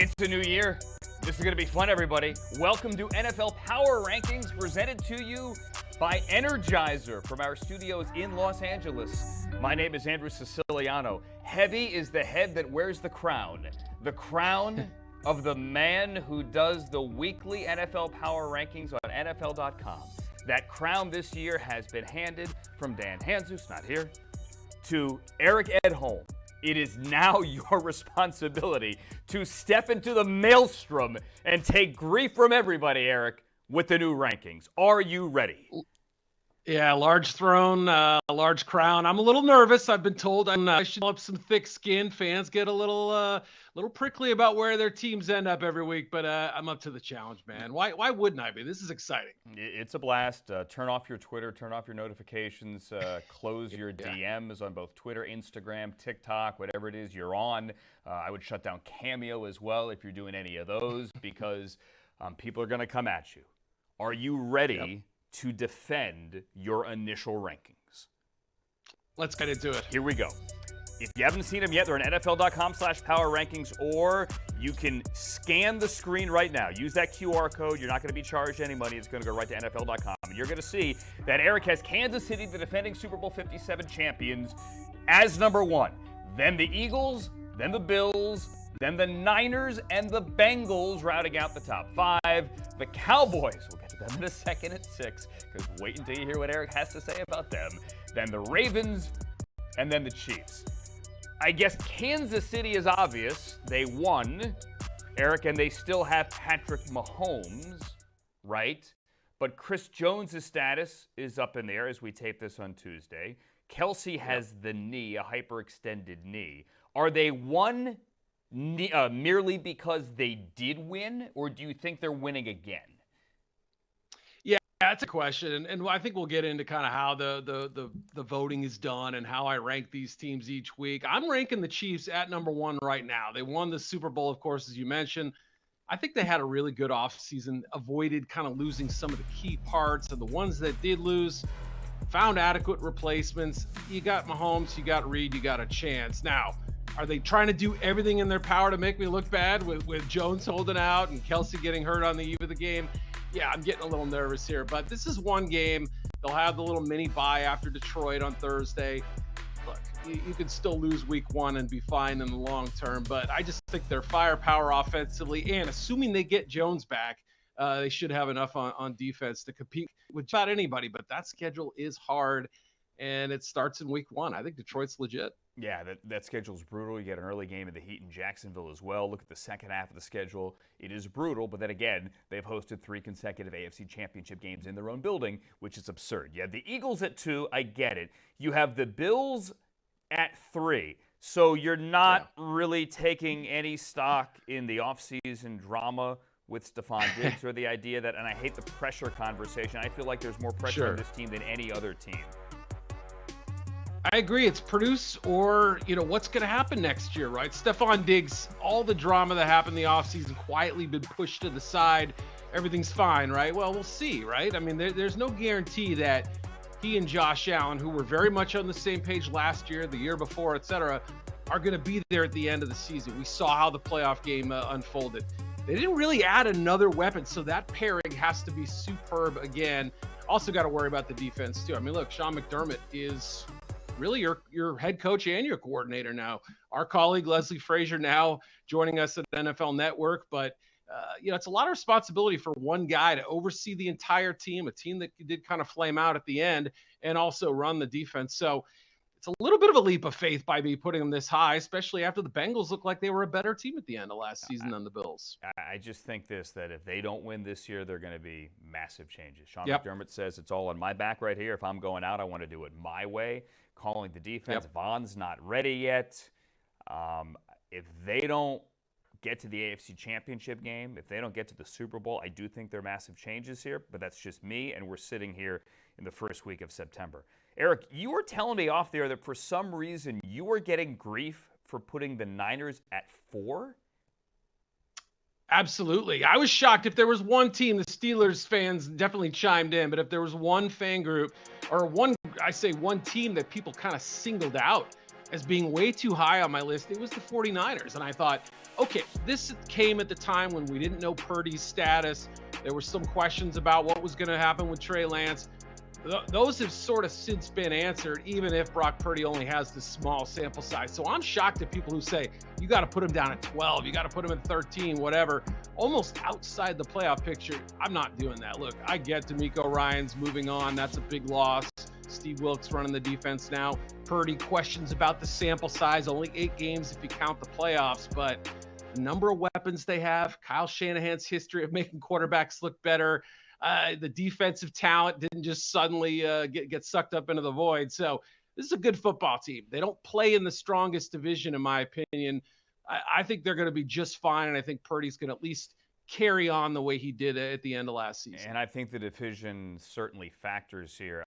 It's a new year. This is going to be fun, everybody. Welcome to NFL Power Rankings, presented to you by Energizer from our studios in Los Angeles. My name is Andrew Siciliano. Heavy is the head that wears the crown of the man who does the weekly NFL Power Rankings on NFL.com. That crown this year has been handed from Dan Hanzus, not here, to Eric Edholm. It is now your responsibility to step into the maelstrom and take grief from everybody, Eric, with the new rankings. Are you ready? Yeah, large throne, large crown. I'm a little nervous. I've been told I should develop some thick skin. Fans get a little prickly about where their teams end up every week, but I'm up to the challenge, man. Why wouldn't I be? This is exciting. It's a blast. Turn off your Twitter, turn off your notifications, close your DMs on both Twitter, Instagram, TikTok, whatever it is you're on. I would shut down Cameo as well if you're doing any of those, because people are going to come at you. Are you ready to defend your initial rankings? Let's get into it. Here we go. If you haven't seen them yet, they're on NFL.com/power rankings, or you can scan the screen right now. Use that QR code. You're not going to be charged any money. It's going to go right to NFL.com. And you're going to see that Eric has Kansas City, the defending Super Bowl 57 champions, as number one. Then the Eagles, then the Bills, then the Niners, and the Bengals rounding out the top five. The Cowboys, we'll get to them in a second at 6, because wait until you hear what Eric has to say about them. Then the Ravens, and then the Chiefs. I guess Kansas City is obvious. They won, Eric, and they still have Patrick Mahomes, right? But Chris Jones' status is up in the air as we tape this on Tuesday. Kelsey has the knee, a hyperextended knee. Are they one merely because they did win, or do you think they're winning again? That's a question, and I think we'll get into kind of how the voting is done and how I rank these teams each week. I'm ranking the Chiefs at number one right now. They won the Super Bowl, of course, as you mentioned. I think they had a really good offseason, avoided kind of losing some of the key parts, and the ones that did lose found adequate replacements. You got Mahomes, you got Reed, you got a chance. Now, are they trying to do everything in their power to make me look bad with Jones holding out and Kelsey getting hurt on the eve of the game? Yeah, I'm getting a little nervous here, but this is one game. They'll have the little mini bye after Detroit on Thursday. Look, you could still lose week one and be fine in the long term, but I just think their firepower offensively, and assuming they get Jones back, they should have enough on defense to compete with just about anybody, but that schedule is hard, and it starts in week one. I think Detroit's legit. Yeah, that schedule's brutal. You get an early game of the Heat in Jacksonville as well. Look at the second half of the schedule. It is brutal, but then again, they've hosted 3 consecutive AFC championship games in their own building, which is absurd. You have the Eagles at 2. I get it. You have the Bills at 3. So you're not really taking any stock in the offseason drama with Stephon Diggs or the idea that, and I hate the pressure conversation. I feel like there's more pressure on this team than any other team. I agree. It's produce or, what's going to happen next year, right? Stephon Diggs, all the drama that happened in the offseason quietly been pushed to the side. Everything's fine, right? Well, we'll see, right? I mean, there's no guarantee that he and Josh Allen, who were very much on the same page last year, the year before, et cetera, are going to be there at the end of the season. We saw how the playoff game unfolded. They didn't really add another weapon, so that pairing has to be superb again. Also got to worry about the defense, too. I mean, look, Sean McDermott is really your head coach and your coordinator now. Our colleague Leslie Frazier now joining us at NFL Network, but it's a lot of responsibility for one guy to oversee the entire team, a team that did kind of flame out at the end, and also run the defense. So it's a little bit of a leap of faith by me putting them this high, especially after the Bengals looked like they were a better team at the end of last season than the Bills. I just think that if they don't win this year, they're going to be massive changes. Sean McDermott says it's all on my back right here. If I'm going out, I want to do it my way. Calling the defense. Vaughn's not ready yet. If they don't get to the AFC Championship game, if they don't get to the Super Bowl, I do think there are massive changes here, but that's just me, and we're sitting here in the first week of September. Eric, you were telling me off there that for some reason you were getting grief for putting the Niners at 4? Absolutely. I was shocked. If there was one team, the Steelers fans definitely chimed in, but if there was one fan group or one team that people kind of singled out as being way too high on my list, it was the 49ers. And I thought, okay, this came at the time when we didn't know Purdy's status. There were some questions about what was going to happen with Trey Lance. Those have sort of since been answered, even if Brock Purdy only has this small sample size. So I'm shocked at people who say, you got to put him down at 12, you got to put him at 13, whatever, almost outside the playoff picture. I'm not doing that. Look, I get DeMeco Ryans moving on. That's a big loss. Steve Wilkes running the defense now. Purdy, questions about the sample size, only 8 games if you count the playoffs, but the number of weapons they have, Kyle Shanahan's history of making quarterbacks look better, the defensive talent didn't just suddenly get sucked up into the void. So this is a good football team. They don't play in the strongest division, in my opinion. I think they're going to be just fine, and I think Purdy's going to at least carry on the way he did at the end of last season. And I think the division certainly factors here.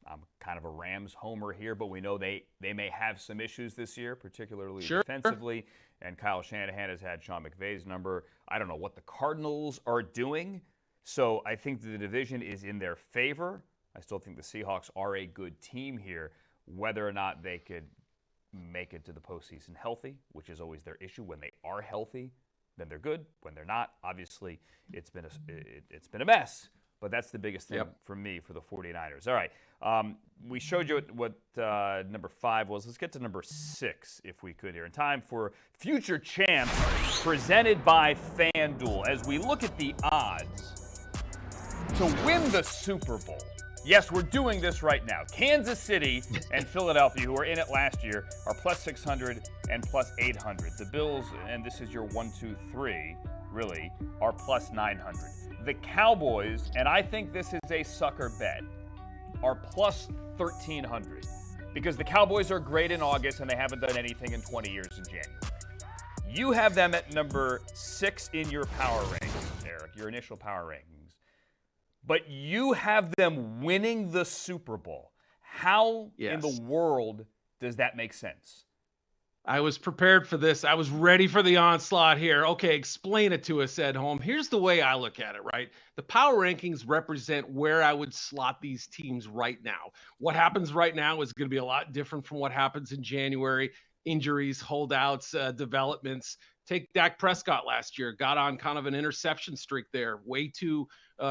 I'm kind of a Rams homer here, but we know they may have some issues this year, particularly defensively. And Kyle Shanahan has had Sean McVay's number. I don't know what the Cardinals are doing. So I think the division is in their favor. I still think the Seahawks are a good team here. Whether or not they could make it to the postseason healthy, which is always their issue. When they are healthy, then they're good. When they're not, obviously, it's been a mess. But that's the biggest thing for me for the 49ers. All right, we showed you what number 5 was. Let's get to number 6, if we could here. In time for Future Champs, presented by FanDuel. As we look at the odds to win the Super Bowl. Yes, we're doing this right now. Kansas City and Philadelphia, who were in it last year, are plus 600 and plus 800. The Bills, and this is your 1, 2, 3, really, are plus 900. The Cowboys, and I think this is a sucker bet, are plus 1,300. Because the Cowboys are great in August and they haven't done anything in 20 years in January. You have them at number 6 in your power rankings, Eric, your initial power rankings. But you have them winning the Super Bowl. How in the world does that make sense? I was prepared for this. I was ready for the onslaught here. Okay, explain it to us at home. Here's the way I look at it, right? The power rankings represent where I would slot these teams right now. What happens right now is going to be a lot different from what happens in January. Injuries, holdouts, developments. Take Dak Prescott last year, got on kind of an interception streak there, way too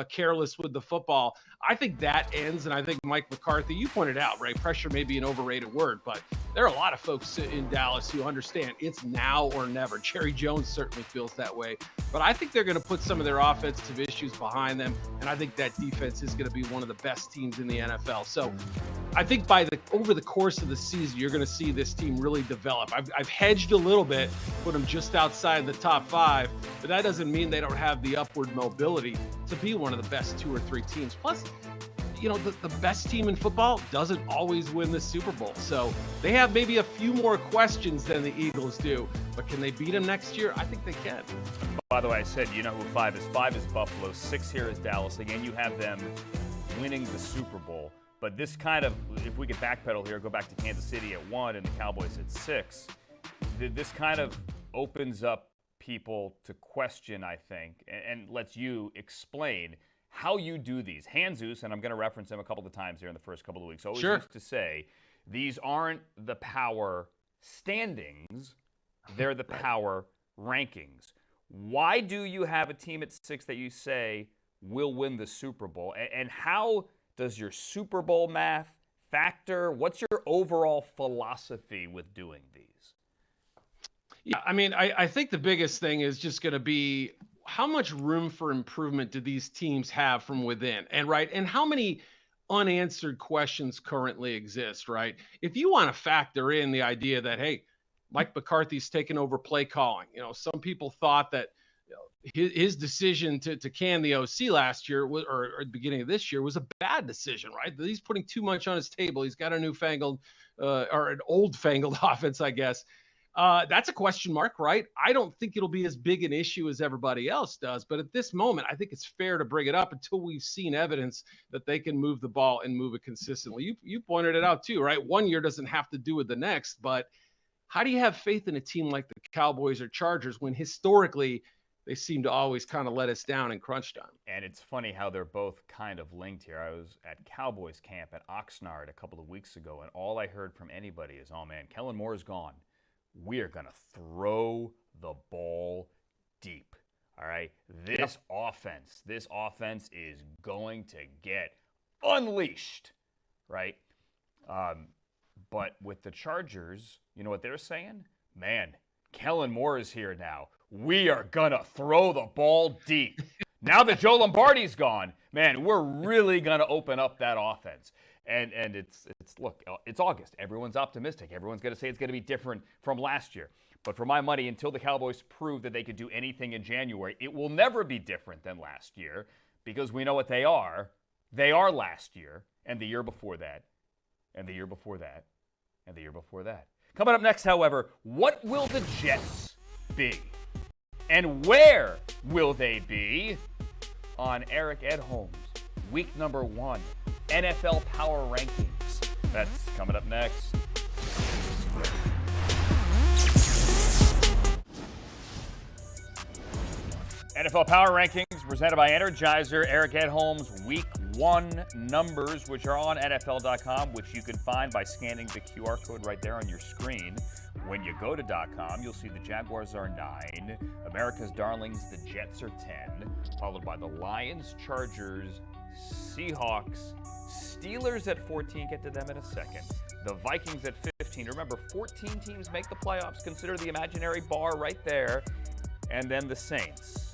careless with the football. I think that ends, and I think Mike McCarthy, you pointed out, right, pressure may be an overrated word, but there are a lot of folks in Dallas who understand it's now or never. Jerry Jones certainly feels that way, but I think they're going to put some of their offensive issues behind them, and I think that defense is going to be one of the best teams in the NFL. So I think over the course of the season, you're going to see this team really develop. I've hedged a little bit, put them just outside the top 5, but that doesn't mean they don't have the upward mobility to be one of the best 2 or 3 teams. Plus, the best team in football doesn't always win the Super Bowl. So they have maybe a few more questions than the Eagles do, but can they beat them next year? I think they can. By the way, I said, you know who 5 is? 5 is Buffalo. 6 here is Dallas. Again, you have them winning the Super Bowl. But this kind of, if we could backpedal here, go back to Kansas City at 1 and the Cowboys at 6, this kind of opens up people to question, I think, and lets you explain how you do these. Jesus, and I'm going to reference him a couple of times here in the first couple of weeks, always used to say, these aren't the power standings, they're the power rankings. Why do you have a team at 6 that you say will win the Super Bowl? And how does your Super Bowl math factor? What's your overall philosophy with doing these? Yeah, I mean, I think the biggest thing is just going to be how much room for improvement do these teams have from within? And how many unanswered questions currently exist, right? If you want to factor in the idea that, hey, Mike McCarthy's taken over play calling. Some people thought that his decision to can the OC last year or at the beginning of this year was a bad decision, right? He's putting too much on his table. He's got a newfangled or an old-fangled offense, I guess. That's a question mark, right? I don't think it'll be as big an issue as everybody else does, but at this moment, I think it's fair to bring it up until we've seen evidence that they can move the ball and move it consistently. You pointed it out too, right? One year doesn't have to do with the next, but how do you have faith in a team like the Cowboys or Chargers when historically they seem to always kind of let us down in crunch time. And it's funny how they're both kind of linked here. I was at Cowboys camp at Oxnard a couple of weeks ago, and all I heard from anybody is, oh man, Kellen Moore is gone. We are going to throw the ball deep. All right? This offense is going to get unleashed, right? But with the Chargers, you know what they're saying? Man, Kellen Moore is here now. We are going to throw the ball deep. Now that Joe Lombardi's gone, man, we're really going to open up that offense. And it's look, it's August. Everyone's optimistic. Everyone's going to say it's going to be different from last year. But for my money, until the Cowboys prove that they could do anything in January, it will never be different than last year because we know what they are. They are last year and the year before that and the year before that and the year before that. Coming up next, however, what will the Jets be? And where will they be? On Eric Edholm's week number 1 NFL Power Rankings. That's coming up next. NFL Power Rankings presented by Energizer. Eric Edholm's week 1 numbers, which are on NFL.com, which you can find by scanning the QR code right there on your screen. When you go to .com, you'll see the Jaguars are 9, America's Darlings, the Jets are 10, followed by the Lions, Chargers, Seahawks, Steelers at 14, get to them in a second, the Vikings at 15. Remember, 14 teams make the playoffs. Consider the imaginary bar right there. And then the Saints.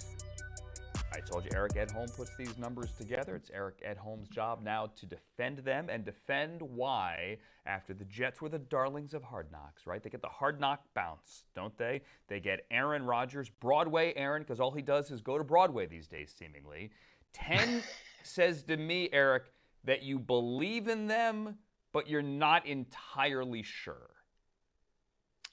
I told you Eric Edholm puts these numbers together. It's Eric Edholm's job now to defend them and defend why, after the Jets were the darlings of Hard Knocks, right? They get the Hard Knock bounce, don't they? They get Aaron Rodgers, Broadway Aaron, because all he does is go to Broadway these days, seemingly. 10 says to me, Eric, that you believe in them, but you're not entirely sure.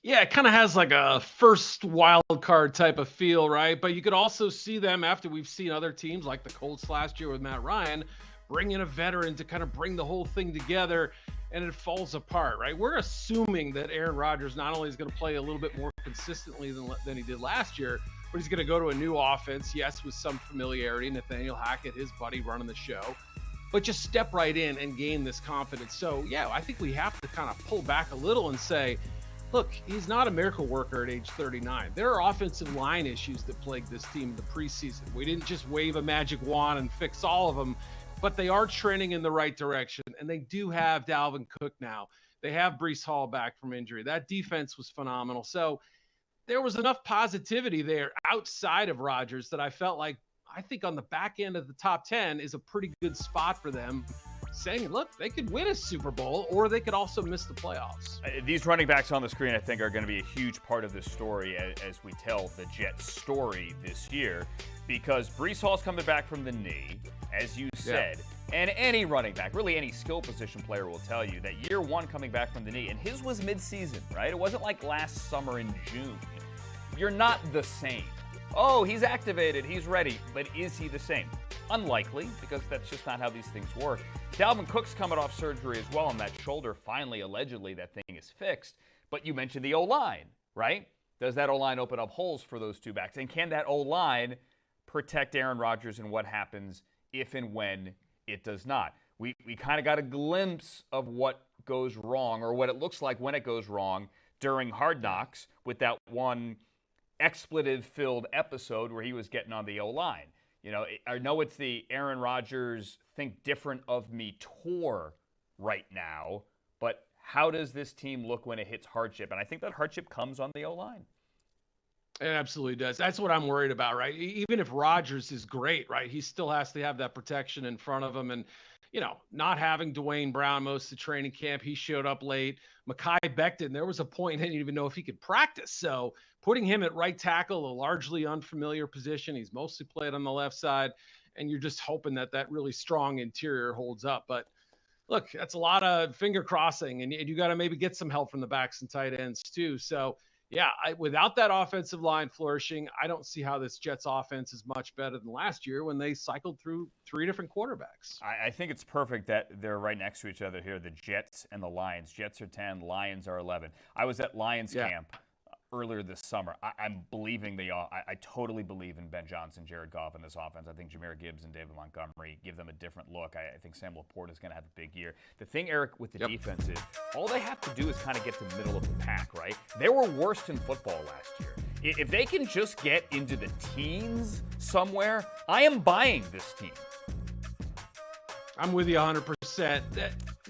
Yeah, it kind of has like a first wild card type of feel, right? But you could also see them after we've seen other teams like the Colts last year with Matt Ryan bring in a veteran to kind of bring the whole thing together, and it falls apart, right? We're assuming that Aaron Rodgers not only is going to play a little bit more consistently than he did last year, but he's going to go to a new offense, yes, with some familiarity, Nathaniel Hackett, his buddy, running the show, but just step right in and gain this confidence. So, yeah, I think we have to kind of pull back a little and say, look, he's not a miracle worker at age 39. There are offensive line issues that plagued this team in the preseason. We didn't just wave a magic wand and fix all of them, but they are trending in the right direction, and they do have Dalvin Cook now. They have Breece Hall back from injury. That defense was phenomenal. So there was enough positivity there outside of Rodgers that I felt like I think on the back end of the top 10 is a pretty good spot for them, saying, look, they could win a Super Bowl or they could also miss the playoffs. These running backs on the screen, I think, are going to be a huge part of this story as we tell the Jets story this year, because Breece Hall's coming back from the knee, as you said, and any running back, really any skill position player will tell you that year 1 coming back from the knee, and his was midseason, right? It wasn't like last summer in June. You're not the same. Oh, he's activated, he's ready, but is he the same? Unlikely, because that's just not how these things work. Dalvin Cook's coming off surgery as well on that shoulder. Finally, allegedly, that thing is fixed. But you mentioned the O-line, right? Does that O-line open up holes for those two backs? And can that O-line protect Aaron Rodgers and what happens if and when it does not? We kind of got a glimpse of what goes wrong, or what it looks like when it goes wrong during Hard Knocks with that one expletive-filled episode where he was getting on the O-line. You know, I know it's the Aaron Rodgers think different of me tour right now, but how does this team look when it hits hardship? And I think that hardship comes on the O-line. It absolutely does. That's what I'm worried about, right? Even if Rodgers is great, right, he still has to have that protection in front of him. And, you know, not having Dwayne Brown most of the training camp, he showed up late. Mekhi Becton, there was a point he didn't even know if he could practice. So putting him at right tackle, a largely unfamiliar position, he's mostly played on the left side, and you're just hoping that that really strong interior holds up. But look, that's a lot of finger crossing, and you got to maybe get some help from the backs and tight ends too. So yeah, without that offensive line flourishing, I don't see how this Jets offense is much better than last year when they cycled through 3 different quarterbacks. I think it's perfect that they're right next to each other here, the Jets and the Lions. Jets are 10, Lions are 11. I was at Lions camp earlier this summer. I'm believing I totally believe in Ben Johnson, Jared Goff in this offense. I think Jahmyr Gibbs and David Montgomery give them a different look. I think Sam Laporta is going to have a big year. The thing, Eric, with the defense is all they have to do is kind of get to the middle of the pack, right? They were worst in football last year. If they can just get into the teens somewhere, I am buying this team. I'm with you 100%.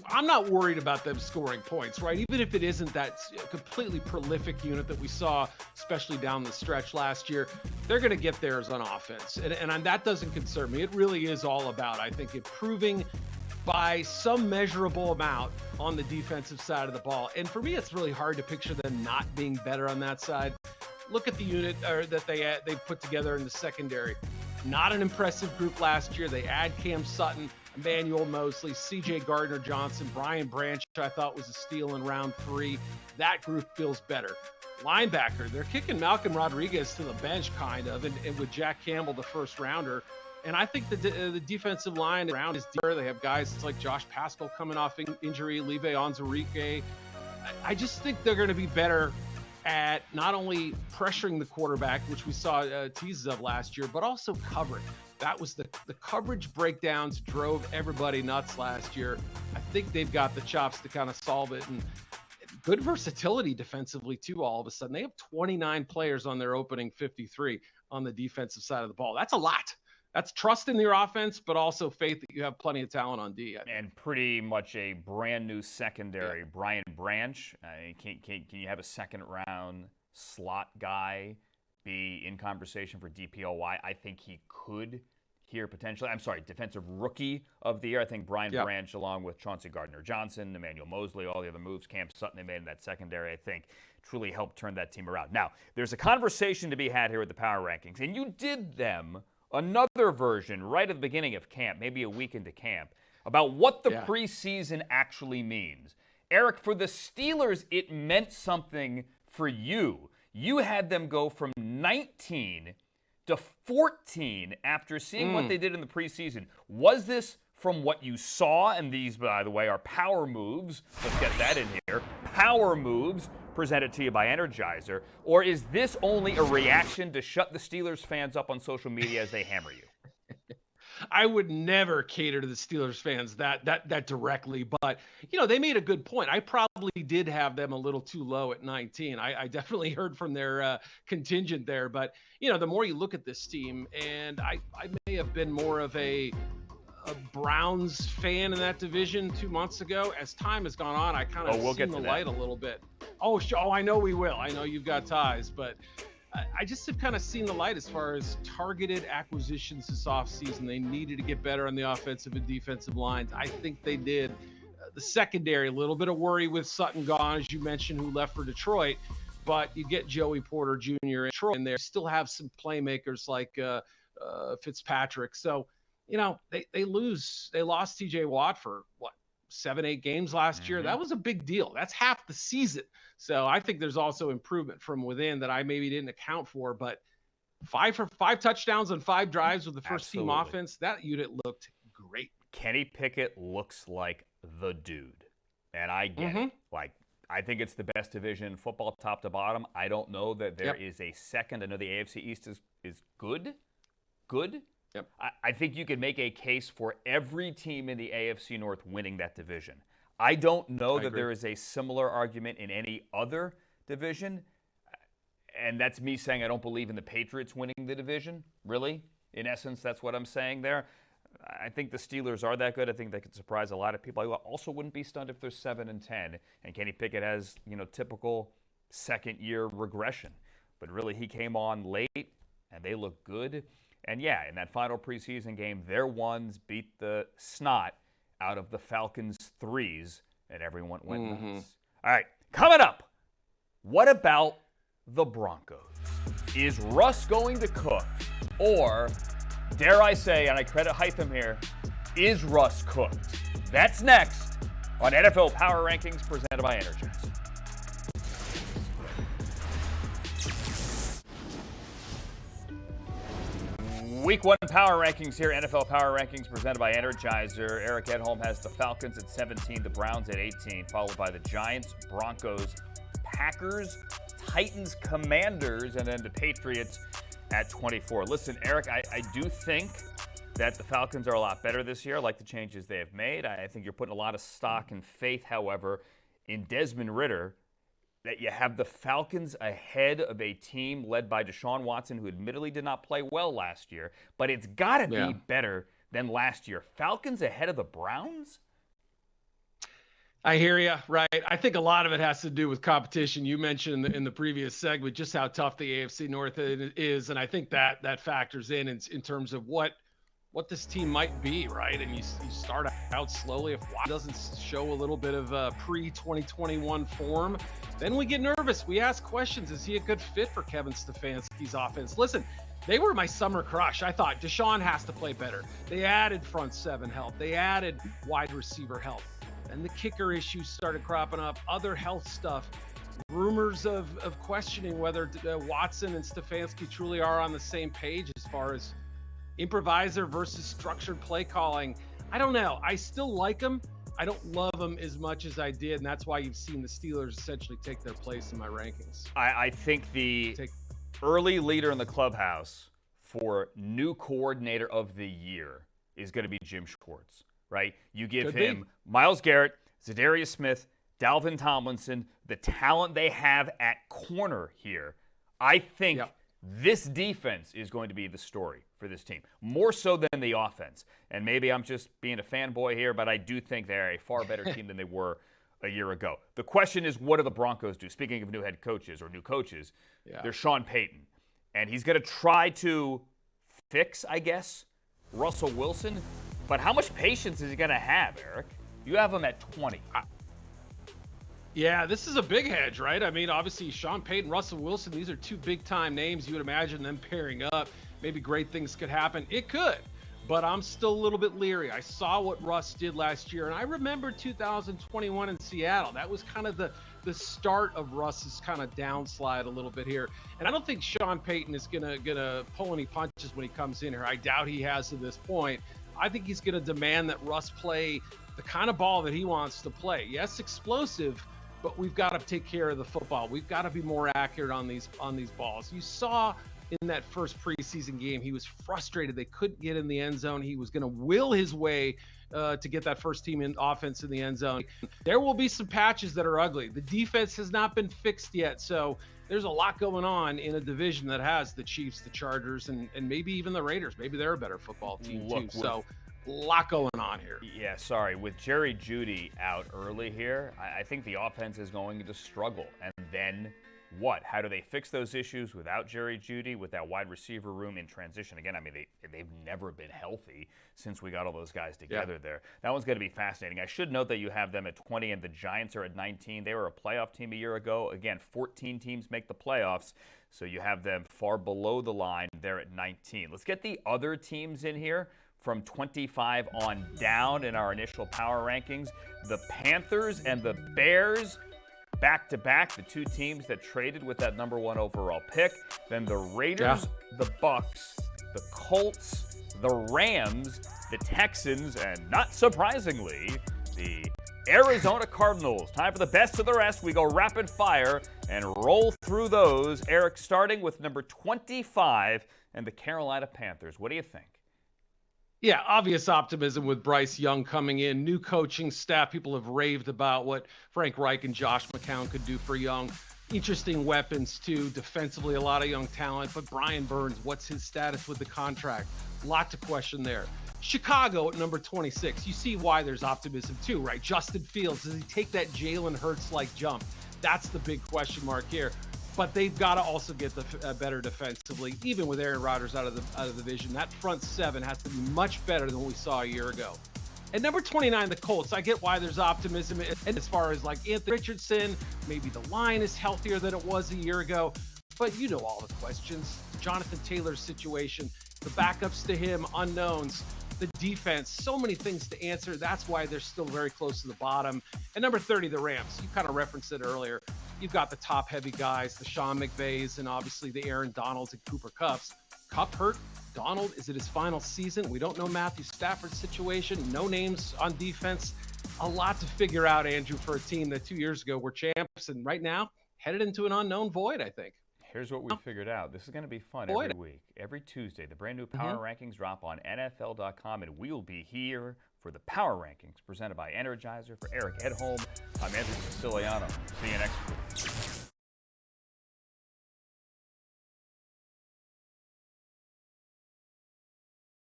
I'm not worried about them scoring points, right? Even if it isn't that completely prolific unit that we saw, especially down the stretch last year, they're going to get theirs on offense. And that doesn't concern me. It really is all about, I think, improving by some measurable amount on the defensive side of the ball. And for me, it's really hard to picture them not being better on that side. Look at the unit that they put together in the secondary. Not an impressive group last year. They add Cam Sutton, Emmanuel Mosley, C.J. Gardner-Johnson, Brian Branch, I thought was a steal in round 3. That group feels better. Linebacker, they're kicking Malcolm Rodriguez to the bench, kind of, and with Jack Campbell, the first rounder. And I think the defensive line around is deeper. They have guys like Josh Paschal coming off injury, Live Onwuzurike. I just think they're going to be better at not only pressuring the quarterback, which we saw teases of last year, but also covering. That was the coverage breakdowns drove everybody nuts last year. I think they've got the chops to kind of solve it, and good versatility defensively too. All of a sudden, they have 29 players on their opening 53 on the defensive side of the ball. That's a lot. That's trust in your offense, but also faith that you have plenty of talent on D. And pretty much a brand new secondary. Brian Branch, can you have a second round slot guy be in conversation for DPOY? I think he could here potentially. I'm sorry, defensive rookie of the year. I think Brian Branch, along with Chauncey Gardner-Johnson, Emmanuel Mosley, all the other moves, Cam Sutton they made in that secondary, I think truly helped turn that team around. Now, there's a conversation to be had here with the power rankings, and you did them another version right at the beginning of camp, maybe a week into camp, about what the preseason actually means. Eric, for the Steelers, it meant something for you. You had them go from 19 to 14 after seeing what they did in the preseason. Was this from what you saw? And these, by the way, are power moves. Let's get that in here. Power moves presented to you by Energizer. Or is this only a reaction to shut the Steelers fans up on social media as they hammer you? I would never cater to the Steelers fans that directly, but they made a good point. I probably did have them a little too low at 19. I definitely heard from their contingent there, but the more you look at this team, and I may have been more of a Browns fan in that division 2 months ago. As time has gone on, I kind of seen the light a little bit. Oh, I know we will. I know you've got ties, but I just have kind of seen the light as far as targeted acquisitions this offseason. They needed to get better on the offensive and defensive lines. I think they did. The secondary, a little bit of worry with Sutton gone, as you mentioned, who left for Detroit. But you get Joey Porter Jr. in Detroit in there. Still have some playmakers like Fitzpatrick. So, they lose. They lost TJ Watt for, 7-8 games last year. That was a big deal. That's half the season. So I think there's also improvement from within that I maybe didn't account for, but 5 touchdowns on 5 drives with the first team offense. That unit looked great. Kenny Pickett looks like the dude. And I get it. I think it's the best division in football, top to bottom. I don't know that there is a second. I know the AFC East is good. Yep. I think you could make a case for every team in the AFC North winning that division. I don't know that there is a similar argument in any other division. And that's me saying I don't believe in the Patriots winning the division, really. In essence, that's what I'm saying there. I think the Steelers are that good. I think they could surprise a lot of people. I also wouldn't be stunned if they're 7-10. And Kenny Pickett has, typical second-year regression. But really, he came on late, and they look good. And in that final preseason game, their ones beat the snot out of the Falcons' 3s, and everyone went nuts. All right, coming up, what about the Broncos? Is Russ going to cook? Or, dare I say, and I credit Hytham here, is Russ cooked? That's next on NFL Power Rankings presented by Energizer. Week 1 Power Rankings here, NFL Power Rankings presented by Energizer. Eric Edholm has the Falcons at 17, the Browns at 18, followed by the Giants, Broncos, Packers, Titans, Commanders, and then the Patriots at 24. Listen, Eric, I do think that the Falcons are a lot better this year. I like the changes they have made. I think you're putting a lot of stock and faith, however, in Desmond Ridder, that you have the Falcons ahead of a team led by Deshaun Watson, who admittedly did not play well last year, but it's got to be better than last year. Falcons ahead of the Browns? I hear you, right? I think a lot of it has to do with competition. You mentioned in the previous segment just how tough the AFC North is, and I think that factors in terms of what this team might be, right? And you start out slowly. If Watt doesn't show a little bit of pre-2021 form, then we get nervous. We ask questions. Is he a good fit for Kevin Stefanski's offense? Listen, they were my summer crush. I thought Deshaun has to play better. They added front seven help. They added wide receiver help. And the kicker issues started cropping up, other health stuff, rumors of questioning whether Watson and Stefanski truly are on the same page as far as improviser versus structured play calling. I don't know. I still like him. I don't love him as much as I did, and that's why you've seen the Steelers essentially take their place in my rankings. I think the early leader in the clubhouse for new coordinator of the year is going to be Jim Schwartz, right? You give him Myles Garrett, Zadarius Smith, Dalvin Tomlinson, the talent they have at corner here. I think this defense is going to be the story for this team, more so than the offense. And maybe I'm just being a fanboy here, but I do think they're a far better team than they were a year ago. The question is, what do the Broncos do? Speaking of new head coaches or new coaches, there's Sean Payton. And he's going to try to fix, I guess, Russell Wilson. But how much patience is he going to have, Eric? You have him at 20. Yeah, this is a big hedge, right? I mean, obviously, Sean Payton, Russell Wilson, these are two big-time names. You would imagine them pairing up. Maybe great things could happen. It could, but I'm still a little bit leery. I saw what Russ did last year, and I remember 2021 in Seattle. That was kind of the start of Russ's kind of downslide a little bit here. And I don't think Sean Payton is gonna pull any punches when he comes in here. I doubt he has to this point. I think he's gonna demand that Russ play the kind of ball that he wants to play. Yes, explosive, but we've got to take care of the football. We've got to be more accurate on these balls. You saw in that first preseason game, he was frustrated. They couldn't get in the end zone. He was going to will his way to get that first team in offense in the end zone. There will be some patches that are ugly. The defense has not been fixed yet. So there's a lot going on in a division that has the Chiefs, the Chargers, and maybe even the Raiders. Maybe they're a better football team too. So a lot going on here. Yeah, sorry. With Jerry Jeudy out early here, I think the offense is going to struggle. And then what? How do they fix those issues without Jerry Jeudy, with that wide receiver room in transition? Again, I mean, they've never been healthy since we got all those guys together there. That one's going to be fascinating. I should note that you have them at 20 and the Giants are at 19. They were a playoff team a year ago. Again, 14 teams make the playoffs, so you have them far below the line. They're at 19. Let's get the other teams in here from 25 on down in our initial power rankings. The Panthers and the Bears, back-to-back, the two teams that traded with that number one overall pick. Then the Raiders, the Bucks, the Colts, the Rams, the Texans, and not surprisingly, the Arizona Cardinals. Time for the best of the rest. We go rapid fire and roll through those. Eric, starting with number 25 and the Carolina Panthers. What do you think? Yeah, obvious optimism with Bryce Young coming in. New coaching staff. People have raved about what Frank Reich and Josh McCown could do for Young. Interesting weapons, too. Defensively, a lot of young talent. But Brian Burns, what's his status with the contract? Lot to question there. Chicago at number 26. You see why there's optimism, too, right? Justin Fields, does he take that Jalen Hurts-like jump? That's the big question mark here. But they've got to also get the better defensively, even with Aaron Rodgers out of the division. That front seven has to be much better than what we saw a year ago. At number 29, the Colts. I get why there's optimism. And as far as like Anthony Richardson, maybe the line is healthier than it was a year ago. But you know all the questions. Jonathan Taylor's situation, the backups to him, unknowns. The defense, so many things to answer. That's why they're still very close to the bottom. And number 30, the Rams. You kind of referenced it earlier. You've got the top-heavy guys, the Sean McVays, and obviously the Aaron Donalds and Cooper Kupps. Kupp hurt. Donald, is it his final season? We don't know Matthew Stafford's situation. No names on defense. A lot to figure out, Andrew, for a team that 2 years ago were champs, and right now, headed into an unknown void, I think. Here's what we figured out. This is going to be fun Void. every week. Every Tuesday, the brand new Power Rankings drop on NFL.com, and we'll be here for the Power Rankings presented by Energizer. For Eric Edholm, I'm Andrew Siciliano. See you next week.